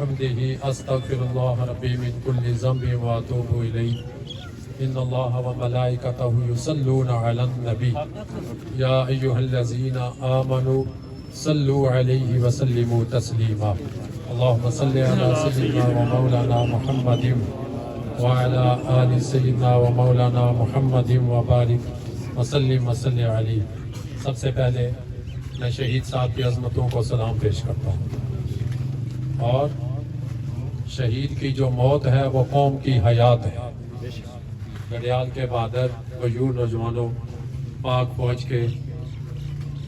حمده استغفر الله ربي من كل ذنب واتوب اليه ان الله وملائكته يصلون على النبي يا ايها الذين امنوا صلوا عليه وسلموا تسليما اللهم صل على سيدنا ومولانا محمد وعلى ال سيدنا ومولانا محمد وبارك وسلم عليه. سب سے پہلے میں شہید صاحب کی عظمتوں کو سلام پیش کرتا ہوں، اور شہید کی جو موت ہے وہ قوم کی حیات ہے. گڑیال کے بہادر غیور نوجوانوں، پاک فوج کے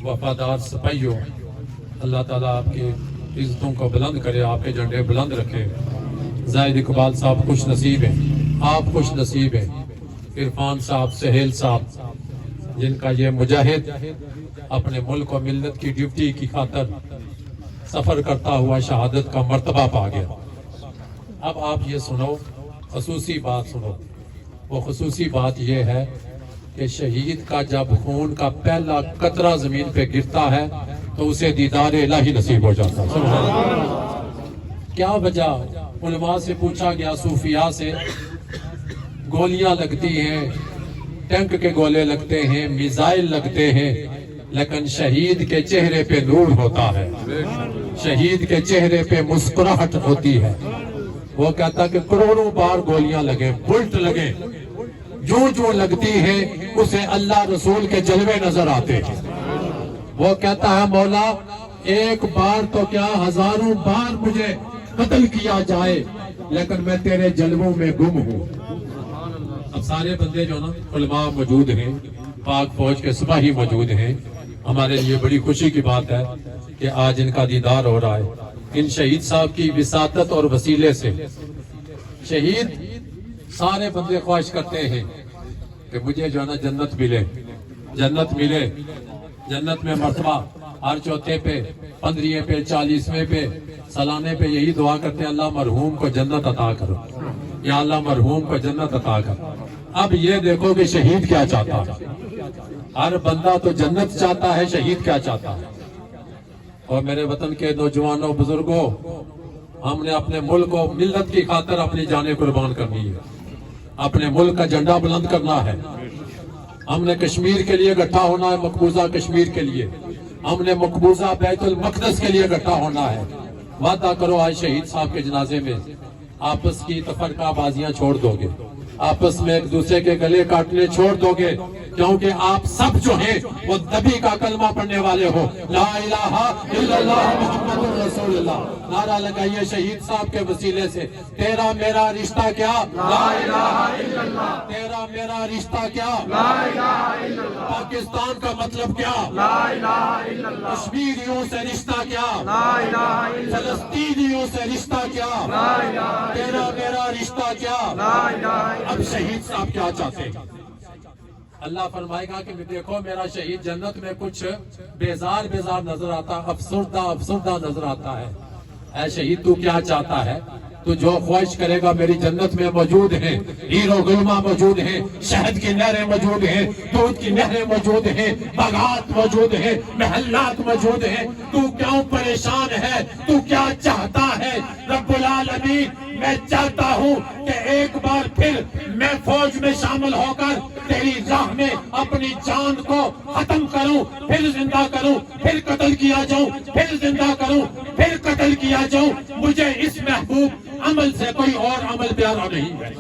وفادار سپاہیوں، اللہ تعالیٰ آپ کی عزتوں کو بلند کرے، آپ کے جھنڈے بلند رکھے. زاہد اقبال صاحب خوش نصیب ہیں، آپ خوش نصیب ہیں. عرفان صاحب، سہیل صاحب، جن کا یہ مجاہد اپنے ملک و ملت کی ڈیوٹی کی خاطر سفر کرتا ہوا شہادت کا مرتبہ پا گیا. اب آپ یہ سنو، خصوصی بات سنو. وہ خصوصی بات یہ ہے کہ شہید کا جب خون کا پہلا قطرہ زمین پہ گرتا ہے تو اسے دیدار الہی نصیب ہو جاتا ہے. کیا وجہ؟ علماء سے پوچھا گیا، صوفیاء سے. گولیاں لگتی ہیں، ٹینک کے گولے لگتے ہیں، میزائل لگتے ہیں، لیکن شہید کے چہرے پہ نور ہوتا ہے، شہید کے چہرے پہ مسکراہٹ ہوتی ہے. وہ کہتا کہ کروڑوں بار گولیاں لگیں، بلٹ لگیں، جو لگتی ہیں اسے اللہ رسول کے جلوے نظر آتے ہیں. وہ کہتا ہے مولا ایک بار تو کیا ہزاروں بار مجھے قتل کیا جائے لیکن میں تیرے جلووں میں گم ہوں. اب سارے بندے جو نا علماء موجود ہیں، پاک فوج کے سپاہی موجود ہیں. ہمارے لیے بڑی خوشی کی بات ہے کہ آج ان کا دیدار ہو رہا ہے. ان شہید صاحب کی وساطت اور وسیلے سے شہید سارے بندے خواہش کرتے ہیں کہ مجھے جو ہے نا جنت ملے، جنت ملے. جنت میں مرتبہ ہر چوتھے پہ، 15ویں پہ، 40ویں پہ، سالانے پہ یہی دعا کرتے ہیں اللہ مرحوم کو جنت عطا کرو، یا اللہ مرحوم کو جنت عطا کرو. اب یہ دیکھو کہ شہید کیا چاہتا ہے. ہر بندہ تو جنت چاہتا ہے، شہید کیا چاہتا ہے. اور میرے وطن کے نوجوانوں، بزرگوں، ہم نے اپنے ملک و ملت کی خاطر اپنی جانیں قربان کرنی ہے، اپنے ملک کا جھنڈا بلند کرنا ہے. ہم نے کشمیر کے لیے اکٹھا ہونا ہے، مقبوضہ کشمیر کے لیے. ہم نے مقبوضہ بیت المقدس کے لیے اکٹھا ہونا ہے. وعدہ کرو آج شہید صاحب کے جنازے میں آپس کی تفرقہ بازیاں چھوڑ دو گے، آپس میں ایک دوسرے کے گلے کاٹنے چھوڑ دو گے، کیونکہ آپ سب جو ہیں وہ نبی کا کلمہ پڑھنے والے ہو. لا الہ الا اللہ محمد رسول اللہ. نعرہ لگائیے شہید صاحب کے وسیلے سے، تیرا میرا رشتہ کیا؟ لا الہ الا اللہ. تیرا میرا رشتہ کیا؟ لا الہ الا اللہ. پاکستان کا مطلب کیا؟ لا الہ الا اللہ. کشمیریوں سے رشتہ کیا؟ لا الہ الا اللہ. فلسطینیوں سے رشتہ کیا؟ لا الہ الا اللہ. تیرا میرا رشتہ کیا؟ لا الہ الا اللہ. اب شہید صاحب کیا چاہتے ہیں؟ اللہ فرمائے گا کہ دیکھو میرا شہید جنت میں کچھ بیزار نظر آتا، افسردہ نظر آتا ہے. اے شہید تو کیا چاہتا ہے؟ تو جو خواہش کرے گا میری جنت میں موجود ہیں، ہیرو گلما موجود ہیں، شہد کی نہریں موجود ہیں، دودھ کی نہریں موجود ہیں، باغات موجود ہیں، محلات موجود ہیں. تو کیوں پریشان ہے؟ تو کیا چاہتا ہے؟ رب العالمین میں چاہتا ہوں کہ ایک بار پھر میں فوج میں شامل ہو کر تیری راہ میں اپنی جان کو ختم کروں، پھر زندہ کروں، پھر قتل کیا جاؤں، پھر زندہ کروں، پھر قتل کیا جاؤں. مجھے اس محبوب عمل سے کوئی اور عمل پیارا نہیں ہے.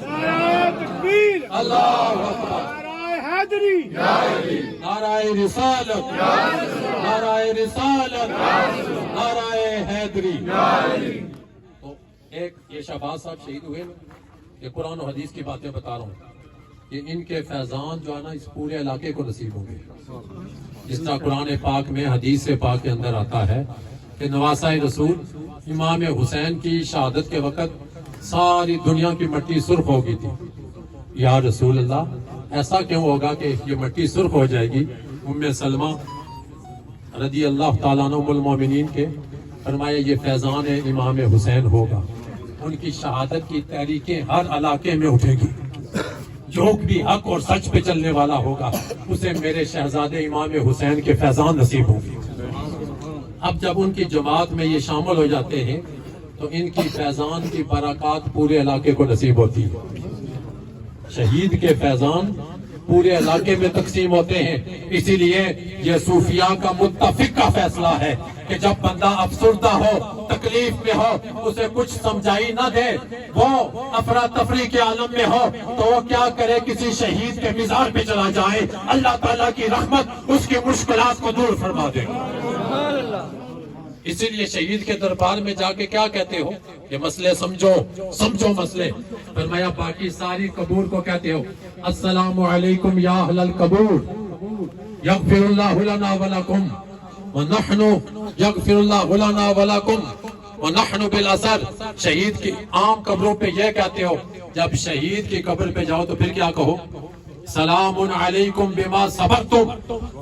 اللہ اکبر. نعرہ رسالت، نعرہ رسالت، نعرہ حیدری. تو ایک یہ شہباز صاحب شہید ہوئے نا، یہ قرآن و حدیث کی باتیں بتا رہا ہوں کہ ان کے فیضان جو ہے نا اس پورے علاقے کو نصیب ہوں گے. جس طرح قرآن پاک میں حدیث پاک کے اندر آتا ہے کہ نواسہ رسول امام حسین کی شہادت کے وقت ساری دنیا کی مٹی سرخ ہو گئی تھی. یا رسول اللہ ایسا کیوں ہوگا کہ یہ مٹی سرخ ہو جائے گی؟ ام سلمہ رضی اللہ تعالیٰ عنہ ام المومنین کے فرمایا یہ فیضان امام حسین ہوگا. ان کی شہادت کی تحریکیں ہر علاقے میں اٹھے گی. جو بھی حق اور سچ پہ چلنے والا ہوگا اسے میرے شہزادے امام حسین کے فیضان نصیب ہوں گے. اب جب ان کی جماعت میں یہ شامل ہو جاتے ہیں تو تو ان کی فیضان کی برکات پورے علاقے کو نصیب ہوتی ہے. شہید کے فیضان پورے علاقے میں تقسیم ہوتے ہیں. اسی لیے یہ صوفیاء کا متفق کا فیصلہ ہے کہ جب بندہ افسردہ ہو، تکلیف میں ہو، اسے کچھ سمجھائی نہ دے، وہ افراتفری کے عالم میں ہو، تو وہ کیا کرے؟ کسی شہید کے مزار پہ چلا جائے، اللہ تعالیٰ کی رحمت اس کی مشکلات کو دور فرما دے. اسی لیے شہید کے دربار میں جا کے کیا کہتے ہو؟ یہ مسئلے سمجھو مسئلے. فرمایا باقی ساری قبور کو کہتے ہو السلام علیکم یا اہل القبور یغفر اللہ لنا ولکم ونحن یغفر اللہ لنا ولکم ونحن بالاثر. شہید کی عام قبروں پہ یہ کہتے ہو. جب شہید کی قبر پہ جاؤ تو پھر کیا کہو؟ سلام علیکم بما صبرتم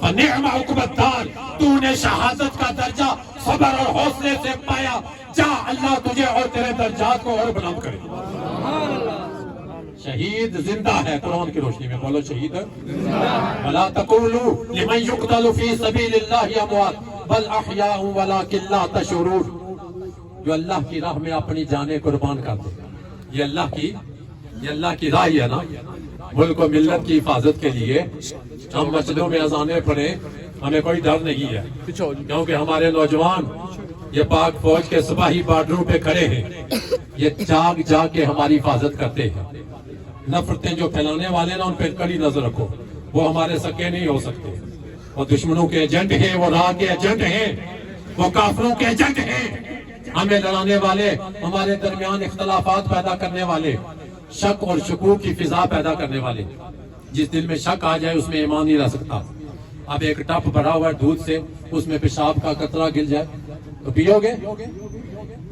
فنعم عقب الدار. تو نے شہادت کا درجہ صبر اور حوصلے سے پایا، جا اللہ تجھے اور تیرے درجات کو اور بلند کرے. شہید زندہ ہے. قرآن کی روشنی میں بولو شہید ولا تقولوا لمن يقتل في سبيل الله اموات بل احياء ولكن لا تشعرون. جو اللہ کی راہ میں اپنی جانیں قربان کر دے، یہ اللہ کی راہ ہے نا. ملک و ملت کی حفاظت کے لیے ہم مسجدوں میں اذانیں پڑھیں، ہمیں کوئی ڈر نہیں ہے، کیونکہ ہمارے نوجوان یہ پاک فوج کے سپاہی بارڈروں پہ کھڑے ہیں. یہ جاگ کے ہماری حفاظت کرتے ہیں. نفرتیں جو پھیلانے والے نا ان پہ کڑی نظر رکھو، وہ ہمارے سکے نہیں ہو سکتے. وہ دشمنوں کے ایجنٹ ہیں، وہ راہ کے ایجنٹ ہیں، وہ کافروں کے ایجنٹ ہیں. ہمیں لڑانے والے، ہمارے درمیان اختلافات پیدا کرنے والے، شک اور شکوک کی فضا پیدا کرنے والے. جس دل میں شک آ جائے اس میں ایمان نہیں رہ سکتا. اب ایک ٹپ بھرا ہوا ہے دودھ سے، اس میں پیشاب کا قطرہ گر جائے تو پیو گے؟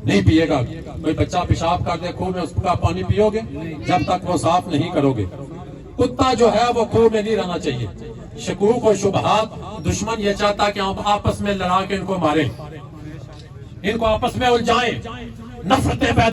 نہیں پیے گا. کوئی بچہ پیشاب کر دے کنویں میں، اس کا پانی پیو گے؟ جب تک وہ صاف نہیں کرو گے. کتا جو ہے وہ کنویں میں نہیں رہنا چاہیے. شکوک اور شبہات، دشمن یہ چاہتا کہ ہم آپس میں لڑا کے ان کو ماریں، ان کو آپس میں الجھائیں، نفرتیں پیدا